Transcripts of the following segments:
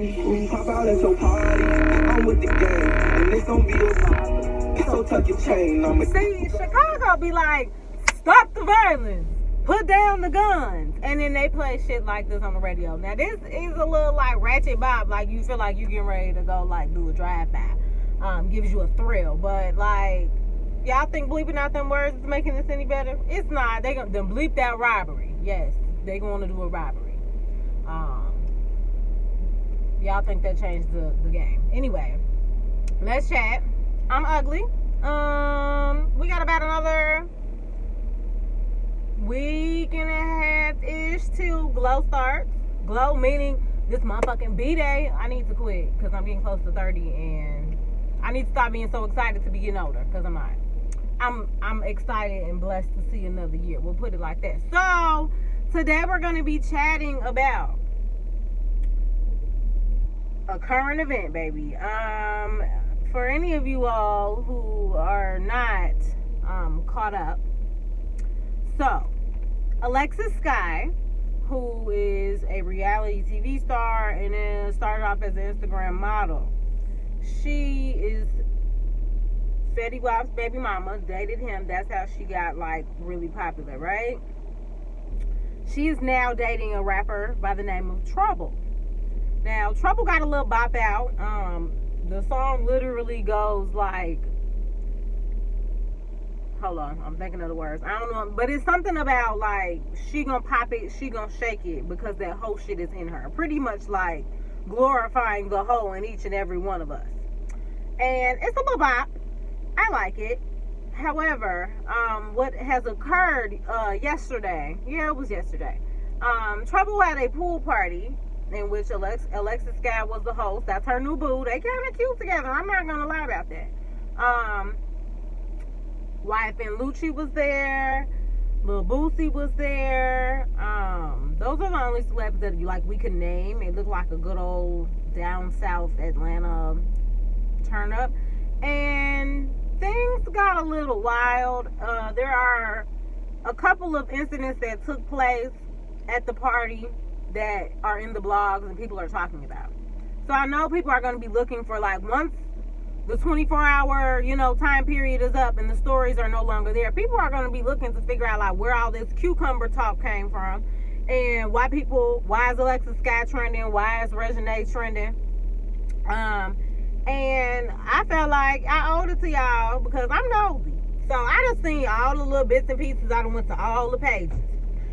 Pop out at your party, I'm with the gang, and it's gonna be a problem. It's so tuck your chain. See, Chicago be like, stop the violence, put down the guns, and then they play shit like this on the radio. Now this is a little like ratchet bop, like you feel like you getting ready to go like do a drive-by. Gives you a thrill, but like, y'all think bleeping out them words is making this any better? It's not. They gonna bleep that robbery. Yes, they gonna do a robbery. Y'all think that changed the game. Anyway, let's chat. I'm ugly. We got about another week and a half-ish till Glow starts. Glow meaning this motherfucking B-Day. I need to quit because I'm getting close to 30 and I need to stop being so excited to be getting older because I'm not. I'm excited and blessed to see another year. We'll put it like that. So today we're going to be chatting about a current event, baby. For any of you all who are not caught up, so Alexis Sky, who is a reality TV star and then started off as an Instagram model, she is Fetty Wap's baby mama, dated him. That's how she got like really popular, right? She is now dating a rapper by the name of Trouble. Now, Trouble got a little bop out. The song literally goes like, hold on, I'm thinking of the words. I don't know, but it's something about like, she gonna pop it, she gonna shake it, because that whole shit is in her. Pretty much like glorifying the hoe in each and every one of us. And it's a little bop. I like it. However, what has occurred yesterday, it was yesterday. Trouble had a pool party in which Alexis Sky was the host. That's her new boo. They kind of cute together. I'm not gonna lie about that. Wife and Lucci was there. Lil Boosie was there. Those are the only celebs that we could name. It looked like a good old down south Atlanta turn up, and things got a little wild. There are a couple of incidents that took place at the party that are in the blogs and people are talking about. So I know people are going to be looking for, like, once the 24-hour, time period is up and the stories are no longer there, people are going to be looking to figure out, like, where all this cucumber talk came from and why is Alexis Sky trending, why is Reginae trending. And I felt like I owed it to y'all because I'm nosy. So I just seen all the little bits and pieces. I done went to all the pages.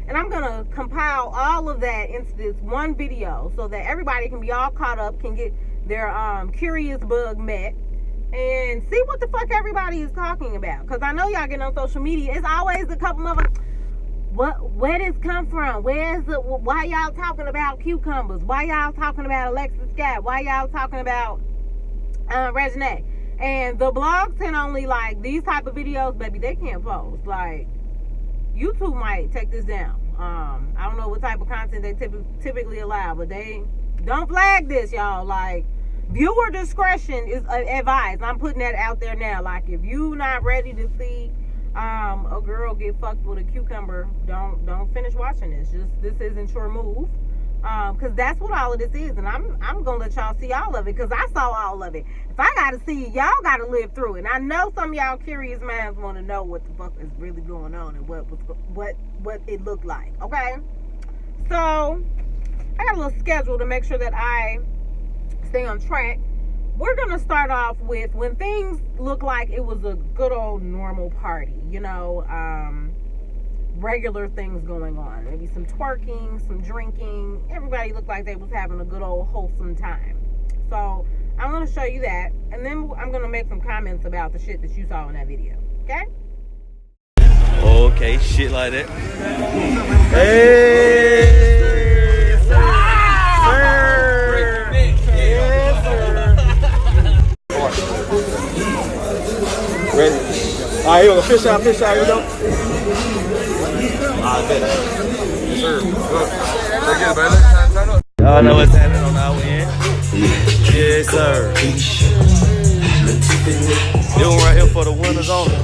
And I'm going to compile all of that into this one video so that everybody can be all caught up, can get their curious bug met, and see what the fuck everybody is talking about. Because I know y'all getting on social media. It's always a couple of them. Where this come from? Why y'all talking about cucumbers? Why y'all talking about Alexis Sky? Why y'all talking about Reginae? And the blogs can only, like, these type of videos, baby, they can't post. Like, YouTube might take this down. I don't know what type of content they typically allow, but they don't flag this, y'all. Like, viewer discretion is advised. I'm putting that out there now. Like, if you not ready to see a girl get fucked with a cucumber, don't finish watching this. This isn't your move. Because that's what all of this is, and I'm gonna let y'all see all of it, because I saw all of it. If I gotta see it, y'all gotta live through it. And I know some of y'all curious minds want to know what the fuck is really going on and what it looked like. Okay, so I got a little schedule to make sure that I stay on track. We're gonna start off with when things look like it was a good old normal party, regular things going on, maybe some twerking, some drinking. Everybody looked like they was having a good old wholesome time. So I'm going to show you that, and then I'm going to make some comments about the shit that you saw in that video. Okay, shit like that. Hey, ready? All right, here we go. Fish out, here we go. I bet. Yes, sir. Take it, baby. Y'all know what's happening on our end. Yes, sir. This one right here for the winners only.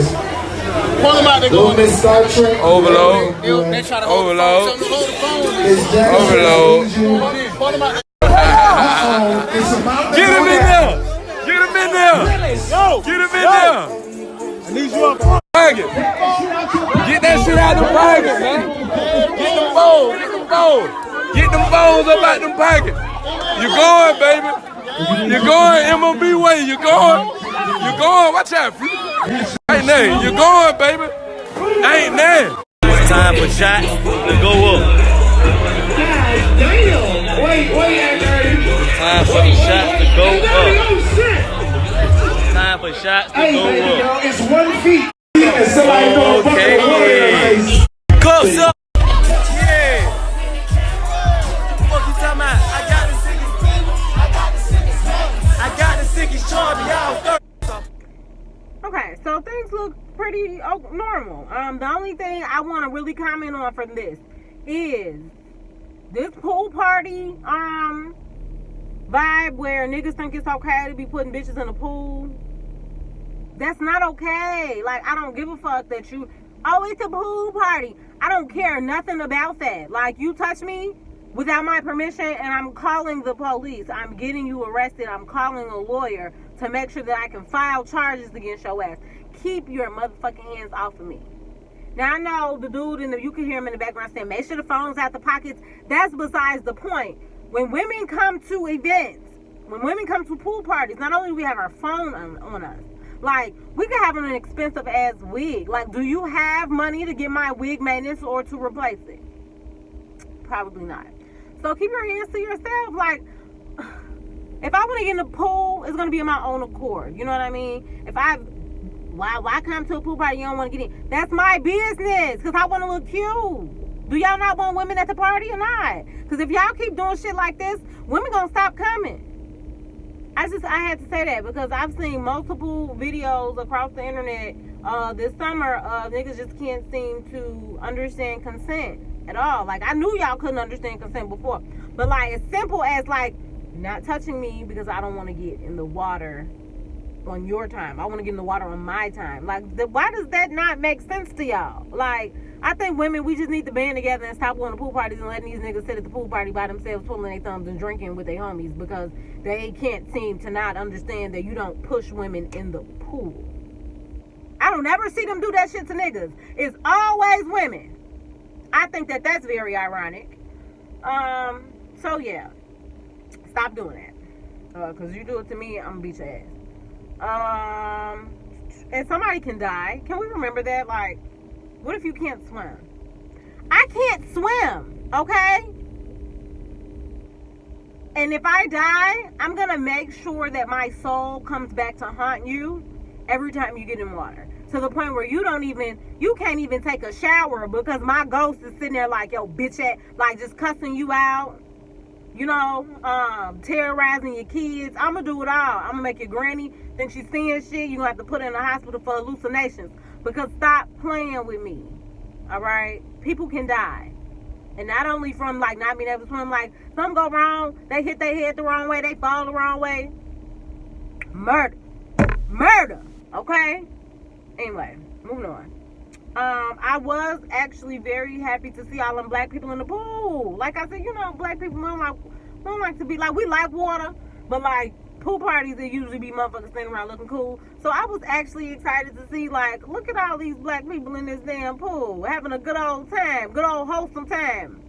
first. Pull them out, they go Miss Star Trek. Overload. They try to Overload. hold the phone. Overload. Pull them out. It's about Get him in there. Get him in there. Get him in there. I need you up. Pocket. Get that shit out of the pocket, man. Get them bowls. Get them bowls. Get them bowls up out them pockets. You going, baby. You going MLB way. You going. You going. Watch out. Ain't nothing. You going, baby. Ain't nothing. It's time for shots to go up. Damn! Wait, Time for the shots to go up. Time for shots to go up. It's 1 feet. And somebody don't fucking water. Cups up. Yeah. What you talking about? I got the sickest charge, y'all. Okay, so things look pretty normal. The only thing I want to really comment on from this is this pool party vibe where niggas think it's okay to be putting bitches in the pool. That's not okay. Like, I don't give a fuck that you, it's a pool party. I don't care nothing about that. Like, you touch me without my permission and I'm calling the police. I'm getting you arrested. I'm calling a lawyer to make sure that I can file charges against your ass. Keep your motherfucking hands off of me. Now, I know the dude you can hear him in the background saying, make sure the phone's out the pockets. That's besides the point. When women come to events, when women come to pool parties, not only do we have our phone on us, like, we could have an expensive ass wig. Like, do you have money to get my wig maintenance or to replace it? Probably not. So keep your hands to yourself. Like, if I want to get in the pool, it's going to be in my own accord. You know what I mean? Why come to a pool party you don't want to get in? That's my business, because I want to look cute. Do y'all not want women at the party or not? Because if y'all keep doing shit like this, women going to stop coming. I had to say that because I've seen multiple videos across the internet this summer of niggas just can't seem to understand consent at all. Like, I knew y'all couldn't understand consent before. But, like, as simple as, like, not touching me because I don't want to get in the water on your time. I want to get in the water on my time. Like, why does that not make sense to y'all? Like, I think women, we just need to band together and stop going to pool parties and letting these niggas sit at the pool party by themselves, pulling their thumbs and drinking with their homies because they can't seem to not understand that you don't push women in the pool. I don't ever see them do that shit to niggas. It's always women. I think that that's very ironic. So yeah, stop doing that. Cause you do it to me, I'm gonna beat your ass. And somebody can die. Can we remember that? Like, what if you can't swim? I can't swim, okay? And if I die, I'm gonna make sure that my soul comes back to haunt you every time you get in water. To the point where you can't even take a shower because my ghost is sitting there like, yo, bitch, like just cussing you out, you know, terrorizing your kids. I'm gonna do it all. I'm gonna make your granny think she's seeing shit. You're gonna have to put her in the hospital for hallucinations. Because stop playing with me, all right? People can die. And not only from, like, not being able to swim, like, something go wrong, they hit their head the wrong way, they fall the wrong way. Murder, okay? Anyway, moving on. I was actually very happy to see all them black people in the pool. Like I said, you know, black people don't like to be, like, we like water, but, like, pool parties, it usually be motherfuckers standing around looking cool. So I was actually excited to see, like, look at all these black people in this damn pool having a good old time, good old wholesome time.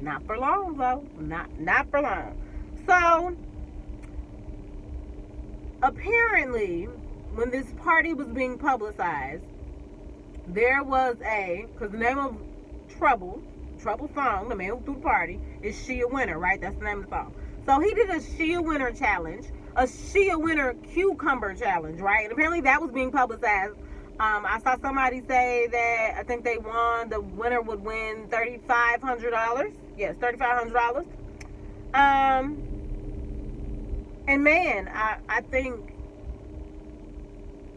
Not for long, though. Not for long. So apparently, when this party was being publicized, there was because the name of Trouble Song, the man who threw the party, is She a Winner, right? That's the name of the song. So he did a She a Winner challenge, a She a Winner cucumber challenge, right? And apparently that was being publicized. I saw somebody say that I think they won, the winner would win $3,500. Yes, $3,500. And man, I think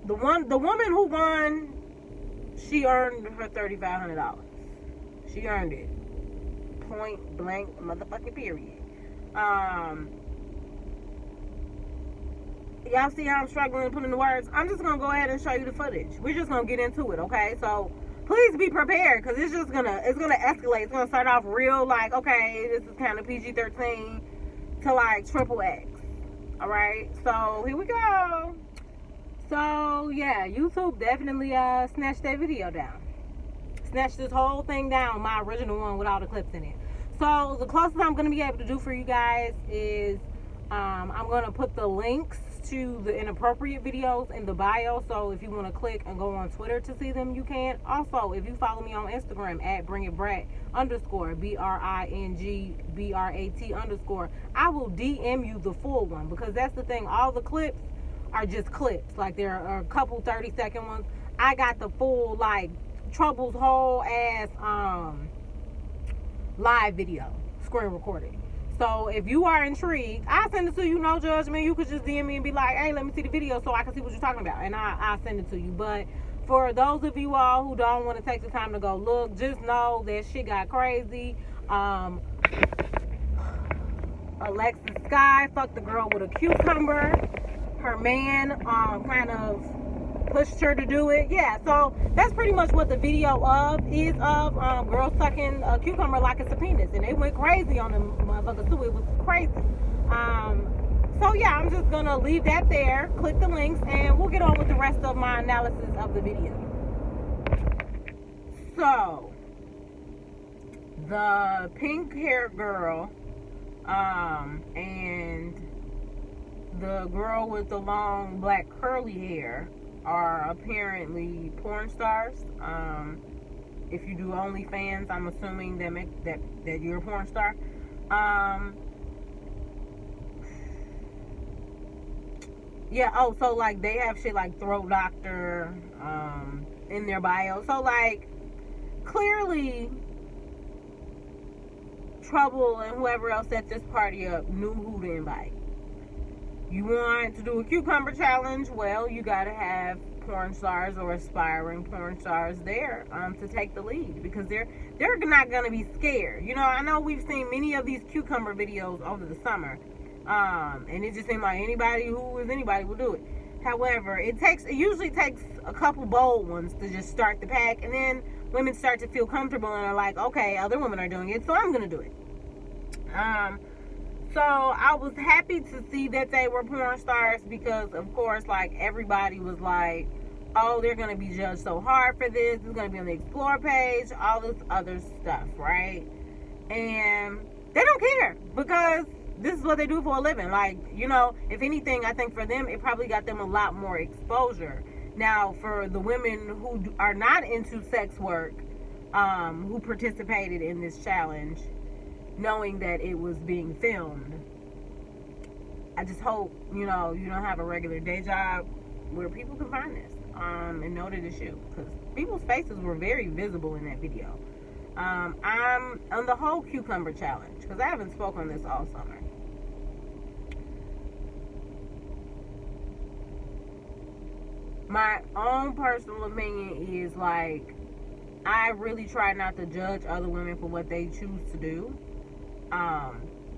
the woman who won, she earned her $3,500. She earned it. Point blank motherfucking period. Y'all see how I'm struggling to put in the words? I'm just gonna go ahead and show you the footage. We're just gonna get into it, okay? So please be prepared, because it's gonna escalate. It's gonna start off real like, okay, this is kind of PG-13 to like triple X. All right, so here we go. So yeah, YouTube definitely snatched that video down. Snatched this whole thing down, my original one with all the clips in it. So the closest I'm gonna be able to do for you guys is I'm gonna put the links to the inappropriate videos in the bio. So if you want to click and go on Twitter to see them, you can. Also, if you follow me on Instagram at bringitbrat_, BRINGBRAT_, I will DM you the full one, because that's the thing. All the clips are just clips. Like, there are a couple 30-second ones. I got the full, like, Trouble's whole ass live video, screen recorded. So if you are intrigued, I'll send it to you, no judgment. You could just DM me and be like, hey, let me see the video so I can see what you're talking about, and I'll send it to you. But for those of you all who don't want to take the time to go look, just know that shit got crazy. Alexis Sky fucked the girl with a cucumber. Her man kind of pushed her to do it. Yeah, so that's pretty much what the video is of girls sucking a cucumber like it's a penis, and they went crazy on them motherfuckers too. It was crazy. So yeah, I'm just gonna leave that there, click the links, and we'll get on with the rest of my analysis of the video. So the pink hair girl and the girl with the long black curly hair are apparently porn stars. If you do OnlyFans, I'm assuming that you're a porn star. Yeah, oh, so like they have shit like throat doctor in their bio. So like clearly Trouble and whoever else set this party up knew who to invite. You want to do a cucumber challenge? Well, you got to have porn stars or aspiring porn stars there to take the lead, because they're not going to be scared. You know, I know we've seen many of these cucumber videos over the summer, and it just seemed like anybody who is anybody will do it. However, it usually takes a couple bold ones to just start the pack, and then women start to feel comfortable and are like, okay, other women are doing it, so I'm going to do it. So I was happy to see that they were porn stars, because of course, like, everybody was like, oh, they're going to be judged so hard for this. It's going to be on the Explore page, all this other stuff, right? And they don't care, because this is what they do for a living. Like, you know, if anything, I think for them, it probably got them a lot more exposure. Now, for the women who are not into sex work, who participated in this challenge, knowing that it was being filmed, I just hope, you know, you don't have a regular day job where people can find this and know that it's you, because people's faces were very visible in that video. I'm on the whole cucumber challenge, because I haven't spoken on this all summer. My own personal opinion is, like, I really try not to judge other women for what they choose to do.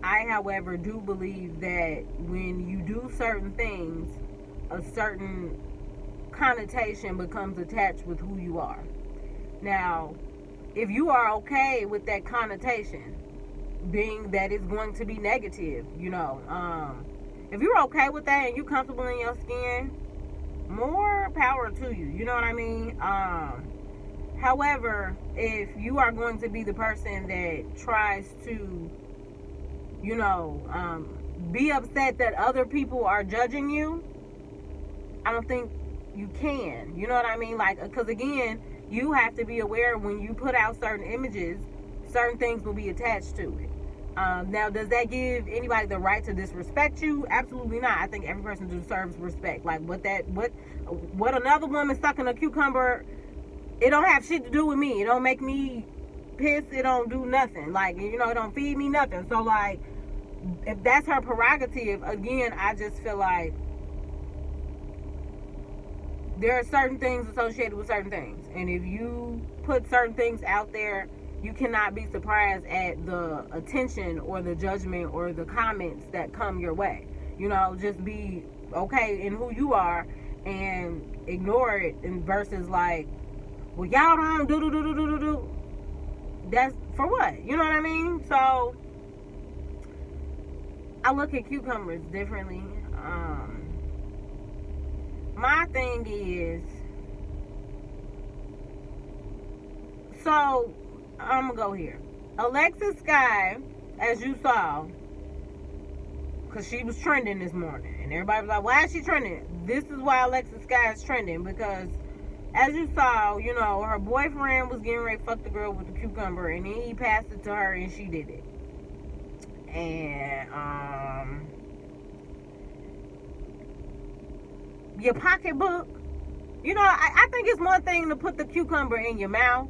I, however, do believe that when you do certain things, a certain connotation becomes attached with who you are. Now, if you are okay with that connotation being that it's going to be negative, you know, if you're okay with that and you're comfortable in your skin, more power to you. You know what I mean? However, if you are going to be the person that tries to, you know, be upset that other people are judging you, I don't think you can. You know what I mean? Like, because again, you have to be aware when you put out certain images, certain things will be attached to it. Now, does that give anybody the right to disrespect you? Absolutely not. I think every person deserves respect. Like, what another woman sucking a cucumber, it don't have shit to do with me. It don't make me piss. It don't do nothing. Like, you know, it don't feed me nothing. So, like, if that's her prerogative, again, I just feel like there are certain things associated with certain things. And if you put certain things out there, you cannot be surprised at the attention or the judgment or the comments that come your way. You know, just be okay in who you are and ignore it, and versus like, well, y'all don't do. That's for what? You know what I mean? So I look at cucumbers differently. My thing is, so I'm gonna go here. Alexis Sky, as you saw, because she was trending this morning, and everybody was like, why is she trending? This is why Alexis Sky is trending, because as you saw, you know, her boyfriend was getting ready to fuck the girl with the cucumber, and then he passed it to her, and she did it. And your pocketbook, you know, I think it's one thing to put the cucumber in your mouth,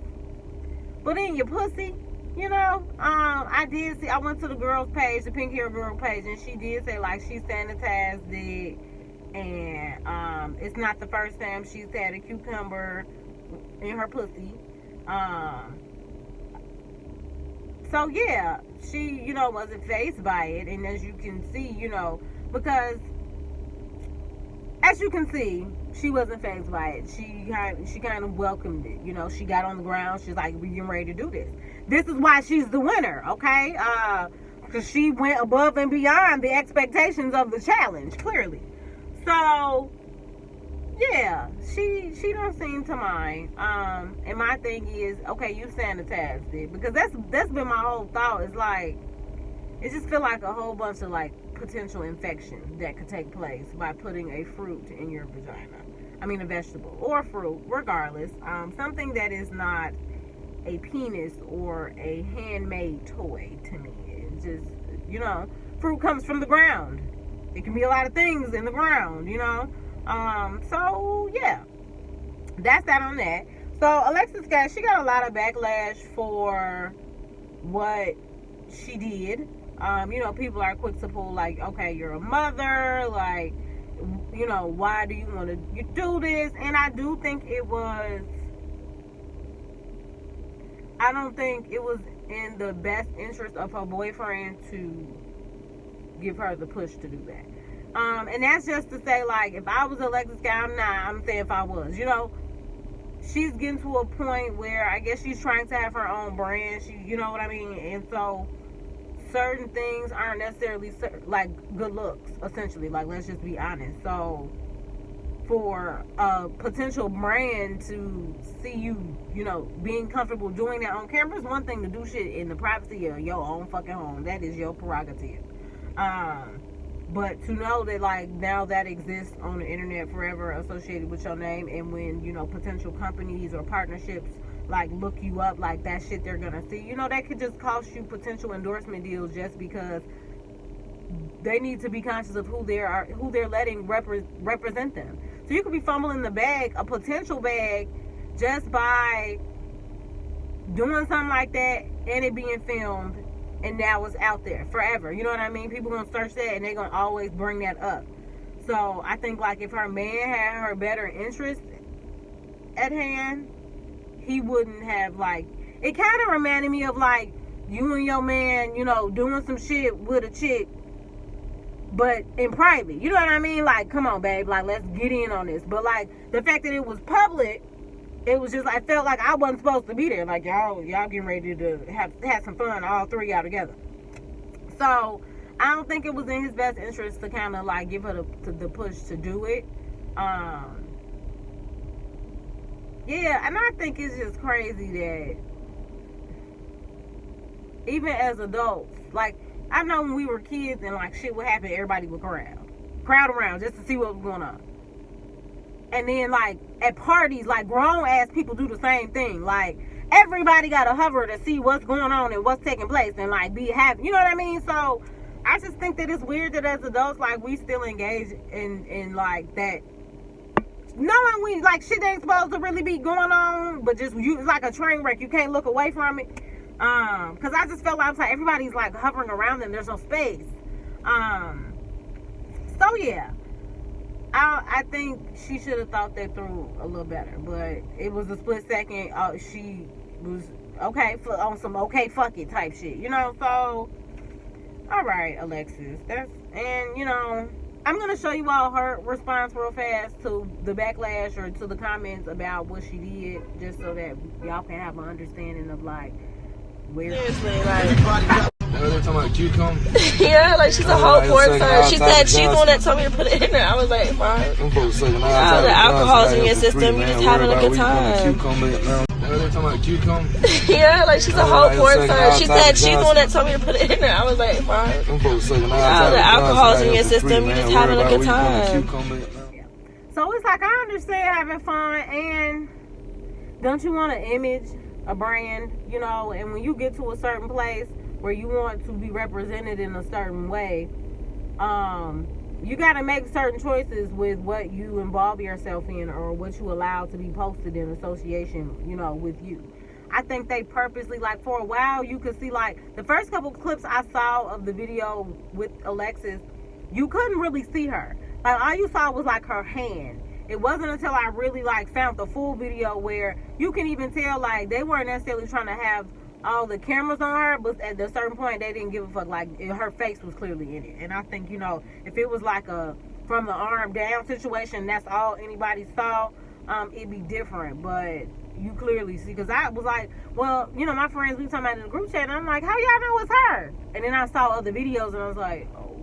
but in your pussy, you know. I did see, I went to the girl's page, the pink hair girl page, and she did say like she sanitized it, and it's not the first time she's had a cucumber in her pussy. So yeah, she, you know, wasn't fazed by it, and as you can see, you know, because as you can see, she wasn't fazed by it. She kind of welcomed it. You know, she got on the ground. She's like, we getting ready to do this. This is why she's the winner, okay? Because she went above and beyond the expectations of the challenge, clearly. So, yeah, she don't seem to mind. And my thing is, okay, you sanitized it, because that's been my whole thought. Is like, it just feel like a whole bunch of like potential infection that could take place by putting a fruit in your vagina. I mean, a vegetable or fruit, regardless. Something that is not a penis or a handmade toy to me. It's just, you know, fruit comes from the ground. It can be a lot of things in the ground, you know. So yeah, that's that on that. So Alexis Scott, she got a lot of backlash for what she did. You know, people are quick to pull like, okay, you're a mother, like, you know, why do you want to do this? And I do think I don't think it was in the best interest of her boyfriend to give her the push to do that. And that's just to say, like, if I was Alexis Guy, I'm saying if I was, you know, she's getting to a point where I guess she's trying to have her own brand. You know what I mean? And so certain things aren't necessarily like good looks, essentially. Like, let's just be honest. So for a potential brand to see you, you know, being comfortable doing that on camera is one thing. To do shit in the privacy of your own fucking home, that is your prerogative. But to know that, like, now that exists on the internet forever associated with your name, and when, you know, potential companies or partnerships like look you up, like, that shit they're gonna see, you know, that could just cost you potential endorsement deals just because they need to be conscious of who they're letting represent them. So you could be fumbling the bag, a potential bag, just by doing something like that, and it being filmed, and now it's out there forever. You know what I mean? People gonna search that, and they're gonna always bring that up. So I think, like, if her man had her better interest at hand, he wouldn't have, like, it kind of reminded me of, like, you and your man, you know, doing some shit with a chick, but in private. You know what I mean? Like, come on, babe, like, let's get in on this. But, like, the fact that it was public, it was just, I felt like I wasn't supposed to be there. Like, y'all getting ready to have some fun, all three y'all together. So I don't think it was in his best interest to kind of, like, give her the push to do it. Yeah, and I think it's just crazy that even as adults, like, I know when we were kids and, like, shit would happen, everybody would crowd around just to see what was going on. And then, like, at parties, like, grown-ass people do the same thing. Like, everybody got to hover to see what's going on and what's taking place and, like, be happy. You know what I mean? So I just think that it's weird that as adults, like, we still engage in like, that. Knowing we, like, shit ain't supposed to really be going on, but just, it's like a train wreck. You can't look away from it. Because I just felt like everybody's, like, hovering around them. There's no space. So, yeah. I think she should have thought that through a little better, but it was a split second. She was okay on some okay fuck it type shit, you know. So, all right, Alexis, and you know, I'm gonna show you all her response real fast to the backlash or to the comments about what she did, just so that y'all can have an understanding of like where. Seriously, like. They're talking about cucumber. Yeah, like she's a whole porn star. She said she's the one that told me to put it in there. I was like, fine. The alcohol's in your system. You're just having a good time. They're talking about cucumber. Yeah, like she's a whole porn star. She said she's the one that told me to put it in there. I was like, fine. The alcohol's in your system. You're just having a good time. So it's like, I understand having fun, and don't you want an image, a brand, you know, and when you get to a certain place where you want to be represented in a certain way, you got to make certain choices with what you involve yourself in or what you allow to be posted in association, you know, with you. I think they purposely, like, for a while, you could see, like, the first couple clips I saw of the video with Alexis, you couldn't really see her. Like, all you saw was, like, her hand. It wasn't until I really, like, found the full video where you can even tell, like, they weren't necessarily trying to have all the cameras on her, but at a certain point they didn't give a fuck. Like, her face was clearly in it. And I think, you know, if it was like a from the arm down situation, that's all anybody saw, it'd be different. But you clearly see, because I was like, well, you know, my friends, we talking about in the group chat, and I'm like, how y'all know it's her? And then I saw other videos and I was like, oh,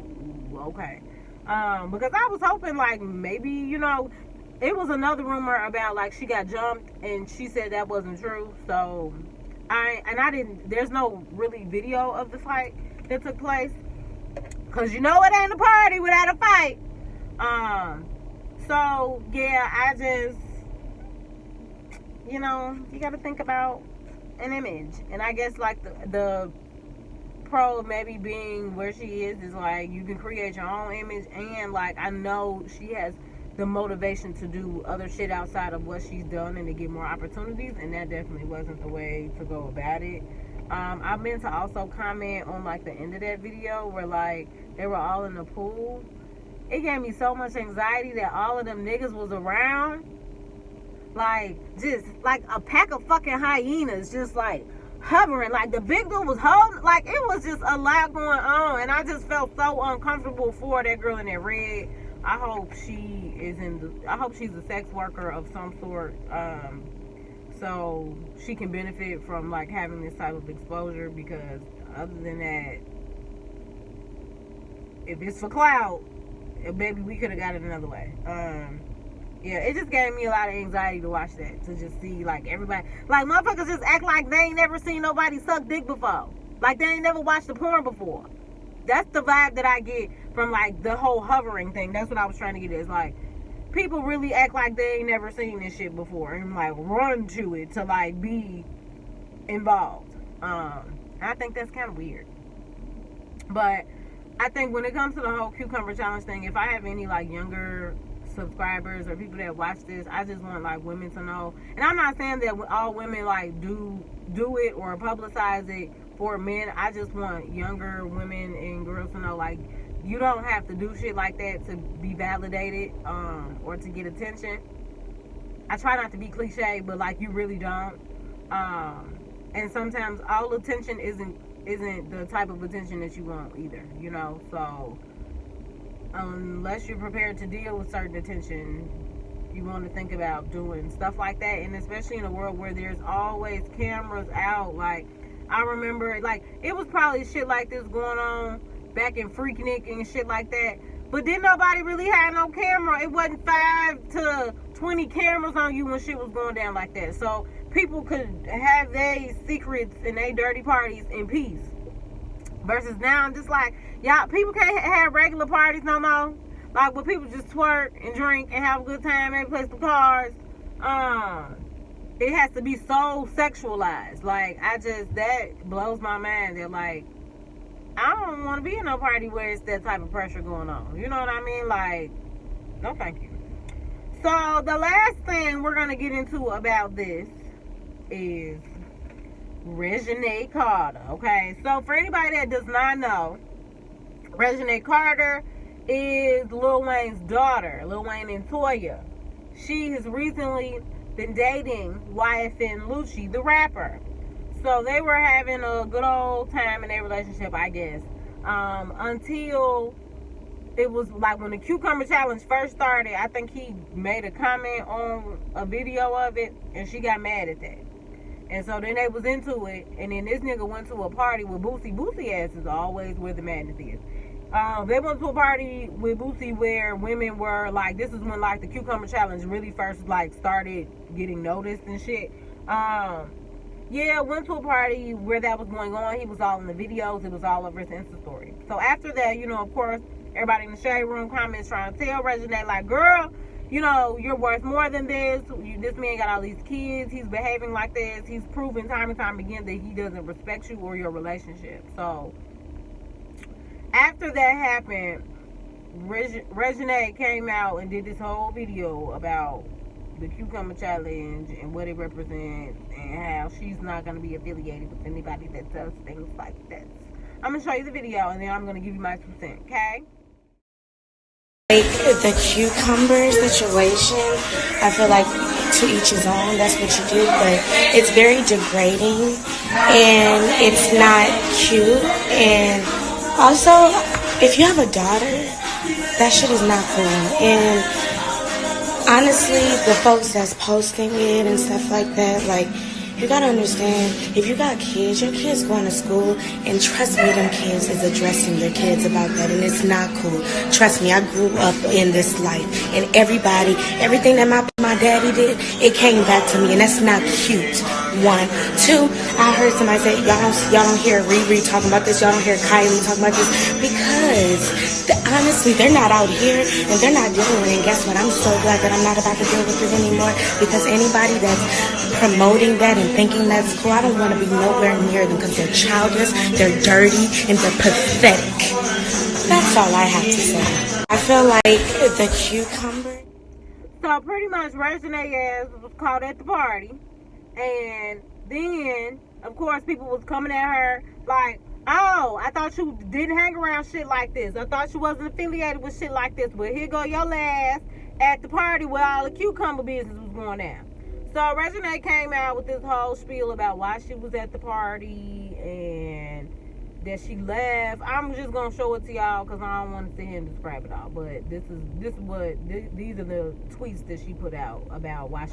okay. Because I was hoping, like, maybe, you know, it was another rumor about, like, she got jumped and she said that wasn't true. So there's no really video of the fight that took place, because you know it ain't a party without a fight. So yeah, I just, you know, you got to think about an image. And I guess, like, the pro of maybe being where she is like, you can create your own image, and, like, I know she has the motivation to do other shit outside of what she's done and to get more opportunities, and that definitely wasn't the way to go about it. I meant to also comment on, like, the end of that video where, like, they were all in the pool. It gave me so much anxiety that all of them niggas was around, like, just like a pack of fucking hyenas, just like hovering. Like, the big dude was holding, like, it was just a lot going on, and I just felt so uncomfortable for that girl in that red. I hope I hope she's a sex worker of some sort, so she can benefit from, like, having this type of exposure, because other than that, if it's for clout, maybe we could have got it another way. Yeah, it just gave me a lot of anxiety to watch that, to just see, like, everybody, like, motherfuckers just act like they ain't never seen nobody suck dick before, like they ain't never watched the porn before. That's the vibe that I get from, like, the whole hovering thing. That's what I was trying to get at. It's like, people really act like they ain't never seen this shit before and, like, run to it to, like, be involved. I think that's kind of weird. But I think when it comes to the whole cucumber challenge thing, if I have any, like, younger subscribers or people that watch this, I just want, like, women to know. And I'm not saying that all women, like, do it or publicize it for men. I just want younger women and girls to know, like, you don't have to do shit like that to be validated, or to get attention. I try not to be cliche, but, like, you really don't. And sometimes all attention isn't the type of attention that you want either, you know. So unless you're prepared to deal with certain attention, you want to think about doing stuff like that. And especially in a world where there's always cameras out. Like, I remember, like, it was probably shit like this going on back in Freaknik and shit like that, but then nobody really had no camera. It wasn't 5 to 20 cameras on you when shit was going down like that, so people could have their secrets and their dirty parties in peace. Versus now, I'm just like, y'all, people can't have regular parties no more, like, where people just twerk and drink and have a good time, maybe play some cards. It has to be so sexualized. Like, that blows my mind. That, like, I don't want to be in no party where it's that type of pressure going on. You know what I mean? Like, no thank you. So, the last thing we're going to get into about this is Reginae Carter, okay? So, for anybody that does not know, Reginae Carter is Lil Wayne's daughter, Lil Wayne and Toya. She has recently been dating YFN Lucci, the rapper. So they were having a good old time in their relationship, I guess. Until it was like when the cucumber challenge first started, I think he made a comment on a video of it, and she got mad at that. And so then they was into it, and then this nigga went to a party with Boosie. Boosie ass is always where the madness is. They went to a party with Boosie where women were like, this is when like the cucumber challenge really first like started getting noticed and shit. Yeah, went to a party where that was going on. He was all in the videos. It was all over his Insta story. So after that, you know, of course, everybody in the shade room comments trying to tell Reginae, like, girl, you know, you're worth more than this. This man got all these kids. He's behaving like this. He's proven time and time again that he doesn't respect you or your relationship. So after that happened, Reginae came out and did this whole video about the cucumber challenge and what it represents and how she's not going to be affiliated with anybody that does things like this. I'm going to show you the video and then I'm going to give you my 2 cents, okay? Like the cucumber situation, I feel like to each his own, that's what you do, but it's very degrading and it's not cute. And also, if you have a daughter, that shit is not cool. And honestly, the folks that's posting it and stuff like that, like, you gotta understand, if you got kids, your kids going to school, and trust me, them kids is addressing their kids about that, and it's not cool. Trust me, I grew up in this life, and everything that my daddy did, it came back to me, and that's not cute. 1, 2, I heard somebody say, y'all don't hear Riri talking about this, y'all don't hear Kylie talking about this, because honestly, they're not out here, and they're not dealing with it, and guess what, I'm so glad that I'm not about to deal with it anymore, because anybody that's promoting that and thinking that's cool, I don't want to be nowhere near them, because they're childish, they're dirty, and they're pathetic. That's all I have to say. I feel like the cucumber. So pretty much Reginae ass was caught at the party. And then, of course, people was coming at her like, oh, I thought you didn't hang around shit like this. I thought you wasn't affiliated with shit like this. But here go your ass at the party where all the cucumber business was going down. So Reginae came out with this whole spiel about why she was at the party and that she left. I'm just gonna show it to y'all because I don't want to sit here and describe it all. But these are the tweets that she put out about why she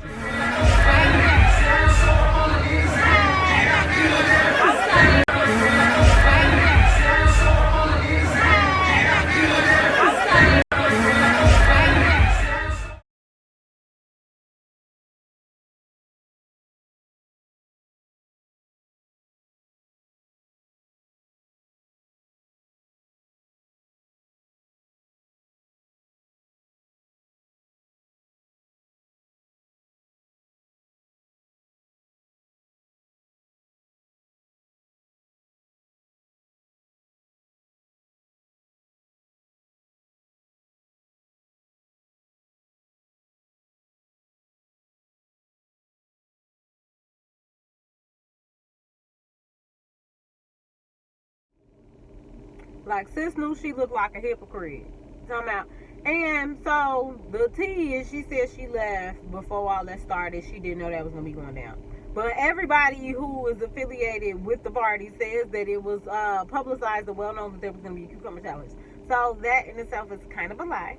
like, sis knew she looked like a hypocrite. Talking about, and so the tea is she said she left before all that started. She didn't know that was gonna be going down. But everybody who is affiliated with the party says that it was publicized and well known that there was gonna be a cucumber challenge. So that in itself is kind of a lie,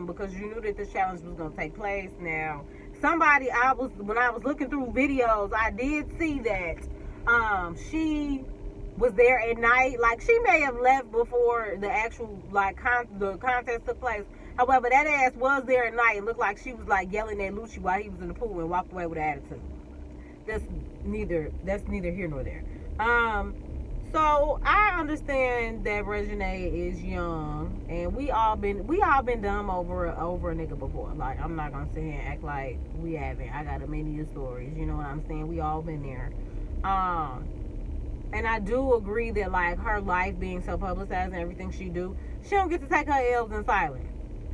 because you knew that this challenge was gonna take place. Now, when I was looking through videos, I did see that she was there at night. Like, she may have left before the actual the contest took place. However, that ass was there at night. It looked like she was like yelling at Lucci while he was in the pool and walked away with an attitude. That's neither here nor there. So I understand that Reginae is young, and we all been dumb over a nigga before. Like, I'm not gonna sit here and act like we haven't. I got a many stories. You know what I'm saying? We all been there. And I do agree that, like, her life being so publicized and everything she do, she don't get to take her L's in silence.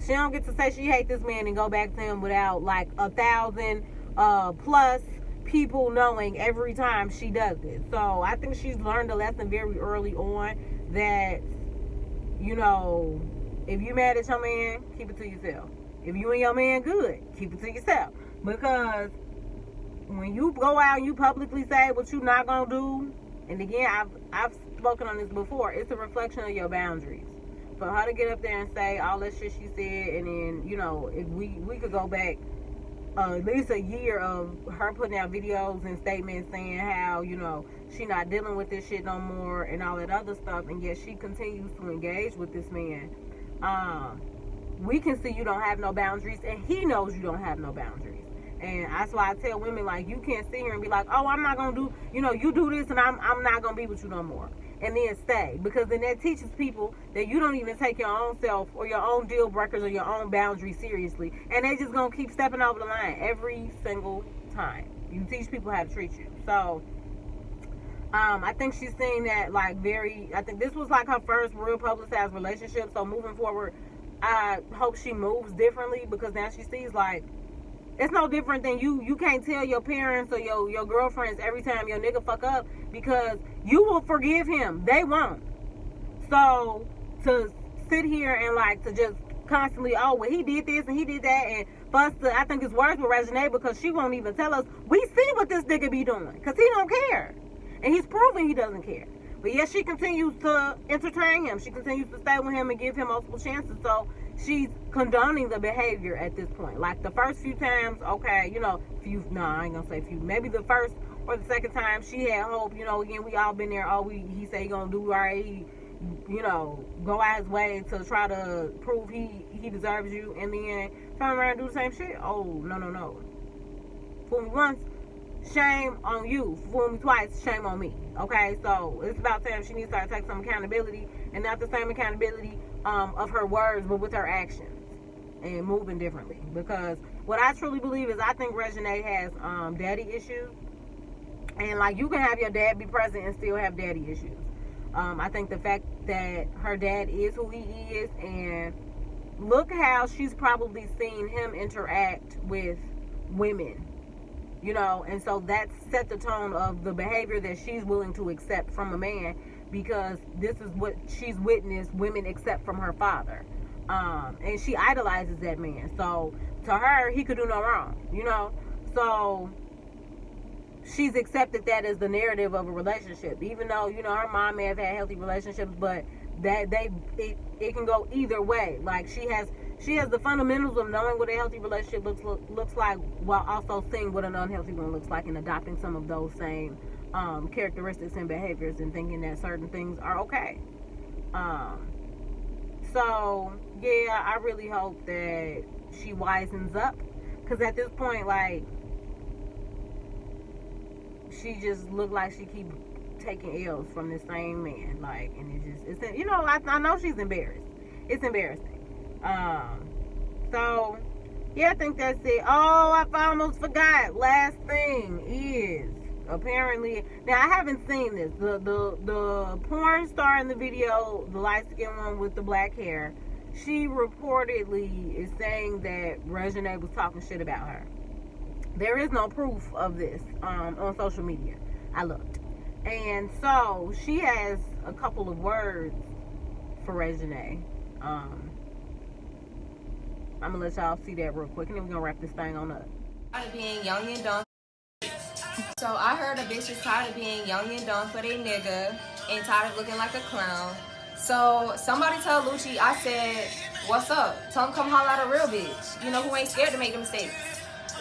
She don't get to say she hate this man and go back to him without, like, 1,000 plus people knowing every time she does it. So I think she's learned a lesson very early on that, you know, if you mad at your man, keep it to yourself. If you and your man good, keep it to yourself. Because when you go out and you publicly say what you're not gonna do, and again, I've spoken on this before, it's a reflection of your boundaries. for her to get up there and say all that shit she said, and then, you know, if we could go back at least a year of her putting out videos and statements saying how, you know, she not dealing with this shit no more and all that other stuff, and yet she continues to engage with this man. We can see you don't have no boundaries, and he knows you don't have no boundaries. And that's why I tell women, like, you can't sit here and be like, oh, I'm not gonna do, you know, you do this and I'm not gonna be with you no more, and then stay, because then that teaches people that you don't even take your own self or your own deal breakers or your own boundaries seriously, and they just gonna keep stepping over the line every single time. You teach people how to treat you. So I think she's saying that, like, I think this was like her first real publicized relationship. So moving forward, I hope she moves differently, because now she sees, like, it's no different than you can't tell your parents or your girlfriends every time your nigga fuck up, because you will forgive him. They won't. So to sit here and, like, to just constantly, oh, well, he did this and he did that, and for us to, I think it's worse with Reginae, because she won't even tell us. We see what this nigga be doing, because he don't care. And he's proven he doesn't care. But yet she continues to entertain him. She continues to stay with him and give him multiple chances. So she's condoning the behavior at this point. Like, the first few times, okay, you know, I ain't gonna say few. Maybe the first or the second time she had hope, you know, again, we all been there. Oh, he say he gonna do right. He, you know, go out his way to try to prove he deserves you. And then turn around and do the same shit. Oh, no. Fool me once, shame on you. Fool me twice, shame on me. Okay, so it's about time she needs to start taking some accountability, and not the same accountability of her words, but with her actions, and moving differently. Because what I truly believe is, I think Reginae has daddy issues, and, like, you can have your dad be present and still have daddy issues. I think the fact that her dad is who he is, and look how she's probably seen him interact with women. You know, and so that set the tone of the behavior that she's willing to accept from a man, because this is what she's witnessed women accept from her father. And she idolizes that man. So to her, he could do no wrong, you know. So she's accepted that as the narrative of a relationship, even though, you know, her mom may have had healthy relationships, but that it can go either way. Like, she has the fundamentals of knowing what a healthy relationship looks like, while also seeing what an unhealthy one looks like, and adopting some of those same characteristics and behaviors, and thinking that certain things are okay. So yeah, I really hope that she wisens up, because at this point, like, she just looked like she keep taking L's from the same man, like, and it's you know, I know she's embarrassed. It's embarrassing. So yeah, I think that's it. Oh, I almost forgot. Last thing is, apparently, now I haven't seen this. The porn star in the video, the light-skinned one with the black hair, she reportedly is saying that Reginae was talking shit about her. There is no proof of this on social media. I looked. And so she has a couple of words for Reginae. I'm gonna let y'all see that real quick, and then we're gonna wrap this thing on up. Tired of being young and dumb. So I heard a bitch is tired of being young and dumb for they nigga, and tired of looking like a clown. So somebody tell Lucci, I said, what's up? Tell him come holler at a real bitch. You know, who ain't scared to make them mistakes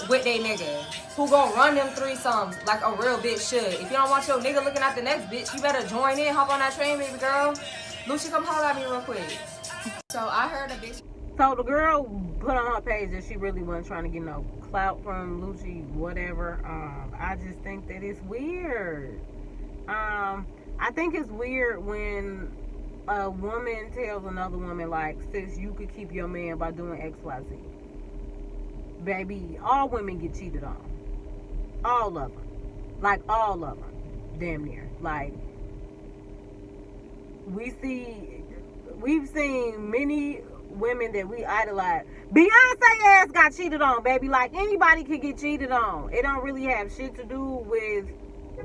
with they nigga. Who gon' run them threesomes like a real bitch should. If you don't want your nigga looking at the next bitch, you better join in, hop on that train, baby girl. Lucci, come holler at me real quick. So I heard a bitch. So the girl put on her page that she really wasn't trying to get no clout from Lucci, whatever. I just think that it's weird. I think it's weird when a woman tells another woman, like, sis, you could keep your man by doing X, Y, Z. Baby, all women get cheated on. All of them. Like, all of them. Damn near. Like, we've seen many women that we idolize. Beyonce ass got cheated on, baby. Like, anybody could get cheated on. It don't really have shit to do with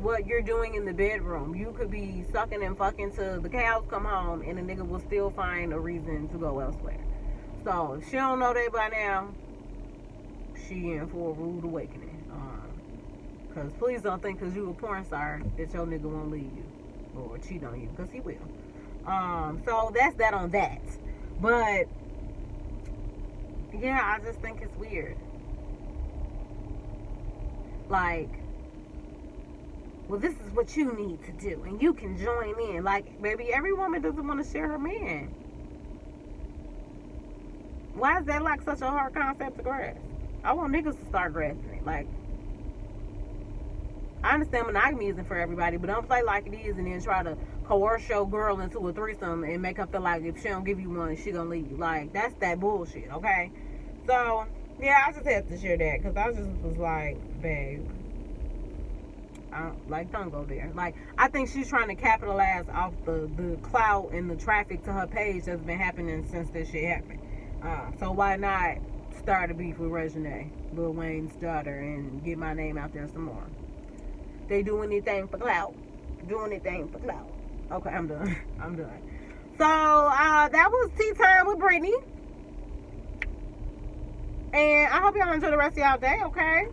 what you're doing in the bedroom. You could be sucking and fucking till the cows come home, and a nigga will still find a reason to go elsewhere. So if she don't know that by now, she in for a rude awakening. Because please don't think because you a porn star that your nigga won't leave you or cheat on you, because he will. So that's that on that. But yeah, I just think it's weird. Like, well, this is what you need to do, and you can join in. Like, baby, every woman doesn't want to share her man. Why is that like such a hard concept to grasp? I want niggas to start grasping it. Like, I understand monogamy isn't for everybody, but don't play like it is and then try to coerce your girl into a threesome and make her feel like if she don't give you one, she gonna leave you. Like, that's that bullshit, okay? So, yeah, I just had to share that because I just was like, babe, don't go there. Like, I think she's trying to capitalize off the clout and the traffic to her page that's been happening since this shit happened. So why not start a beef with Reginae, Lil Wayne's daughter, and get my name out there some more? They do anything for clout. Do anything for clout. Okay, I'm done. I'm done. So, that was Tea Time with Brittany. And I hope y'all enjoy the rest of y'all day, okay?